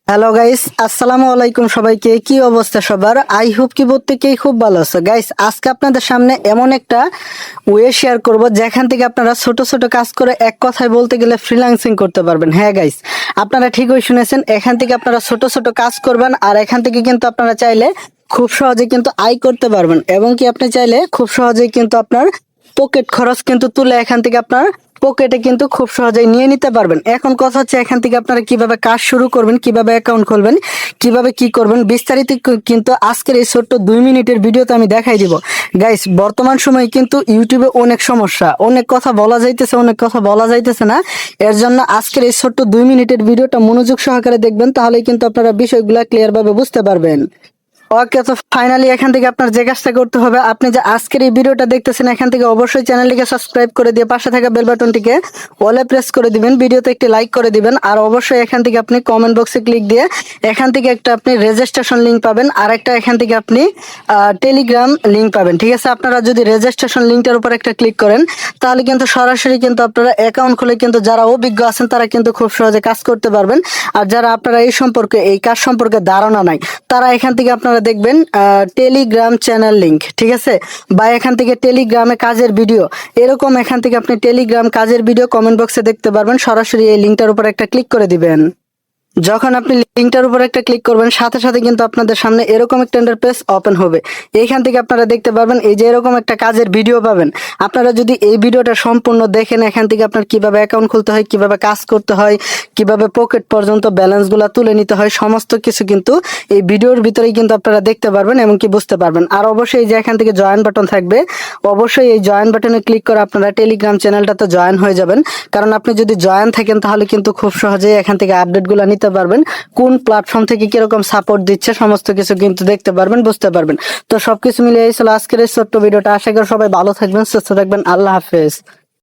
Hello guys, আসসালামু আলাইকুম। সবাইকে কি অবস্থা সবার? আই হোপ কি প্রত্যেকেই খুব ভালো আছো গাইস। আজকে আপনাদের সামনে এমন একটা ওয়ে শেয়ার করব যেখান থেকে আপনারা ছোট ছোট কাজ করে এক কথায় বলতে গেলে ফ্রিল্যান্সিং করতে পারবেন। হ্যাঁ গাইস, আপনারা ঠিকই শুনেছেন, এখান থেকে আপনারা ছোট ছোট কাজ করবেন আর এখান থেকে কিন্তু আপনারা চাইলে খুব সহজে কিন্তু আয় করতে পারবেন, এবং কি আপনি চাইলে খুব সহজেই কিন্তু আপনার পকেট খরচ কিন্তু তুলে এখান থেকে আপনার পকেটে কিন্তু খুব সহজেই নিয়ে নিতে পারবেন। এখন কথা হচ্ছে এখান থেকে আপনারা কিভাবে কাজ শুরু করবেন, কিভাবে অ্যাকাউন্ট খুলবেন, কিভাবে কি করবেন বিস্তারিত কিন্তু আজকের এই ছোট্ট 2 মিনিটের ভিডিওতে আমি দেখাই দিব গাইস। বর্তমান সময়ে কিন্তু ইউটিউবে অনেক সমস্যা, অনেক কথা বলা যাইতেছে, অনেক কথা বলা যাইতেছে না। এর জন্য আজকের এই ছোট্ট 2 মিনিটের ভিডিওটা মনোযোগ সহকারে দেখবেন, তাহলেই কিন্তু আপনারা বিষয়গুলো ক্লিয়ার ভাবে বুঝতে পারবেন। ওকে, তো ফাইনালি এখান থেকে আপনার যে কাজটা করতে হবে, আপনি যে আজকের এই ভিডিওটা দেখতেছেন এখান থেকে অবশ্যই চ্যানেলটিকে সাবস্ক্রাইব করে দিয়ে পাশে থাকা বেল বাটনটিকে অলে প্রেস করে দিবেন, ভিডিওতে একটি লাইক করে দিবেন, আর অবশ্যই এখান থেকে আপনি কমেন্ট বক্সে ক্লিক দিয়ে এখান থেকে একটা আপনি রেজিস্ট্রেশন লিংক পাবেন, আর একটা এখান থেকে আপনি টেলিগ্রাম লিংক পাবেন। ঠিক আছে, আপনারা যদি রেজিস্ট্রেশন লিংকটার উপর একটা ক্লিক করেন তাহলে কিন্তু সরাসরি কিন্তু আপনারা অ্যাকাউন্ট খুলে কিন্তু যারা অভিজ্ঞ আছেন তারা কিন্তু খুব সহজে কাজ করতে পারবেন। আর যারা আপনারা এই সম্পর্কে এই কাজ সম্পর্কে ধারণা নাই তারা এখান থেকে আপনারা দেখবেন টেলিগ্রাম চ্যানেল লিংক, ঠিক আছে, বা এখান থেকে টেলিগ্রামে কাজের ভিডিও, এরকম এখান থেকে আপনি টেলিগ্রাম কাজের ভিডিও কমেন্ট বক্সে দেখতে পারবেন। সরাসরি এই লিংকটার উপর একটা ক্লিক করে দিবেন। যখন আপনি লিংকটার উপর একটা ক্লিক করবেন সাথে সাথে কিন্তু আপনাদের সামনে এরকম একটা ইন্টারফেস ওপেন হবে। এইখান থেকে আপনারা দেখতে পারবেন এই যে এরকম একটা কাজের ভিডিও পাবেন। আপনারা যদি এই ভিডিওটা সম্পূর্ণ দেখেন এখান থেকে আপনার কিভাবে অ্যাকাউন্ট খুলতে হয়, কিভাবে কাজ করতে হয়, কিভাবে পকেট পর্যন্ত ব্যালেন্সগুলো তুলে নিতে হয়, সমস্ত কিছু কিন্তু এই ভিডিওর ভিতরেই কিন্তু আপনারা দেখতে পারবেন এবং কি বুঝতে পারবেন। আর অবশ্যই এই যে এখান থেকে জয়েন বাটন থাকবে, অবশ্যই এই জয়েন বাটনে ক্লিক করে আপনারা টেলিগ্রাম চ্যানেলটাতে জয়েন হয়ে যাবেন। কারণ আপনি যদি জয়েন থাকেন তাহলে কিন্তু খুব সহজেই এখান থেকে আপডেটগুলো নিতে পারবেন, কোন প্ল্যাটফর্ম থেকে কিরকম সাপোর্ট দিচ্ছে সমস্ত কিছু কিন্তু দেখতে পারবেন, বুঝতে পারবেন। তো সবকিছু মিলিয়ে এই ছিল আজকের এই ছোট্ট ভিডিওটা। আশা করি সবাই ভালো থাকবেন, সুস্থ থাকবেন। আল্লাহ হাফেজ।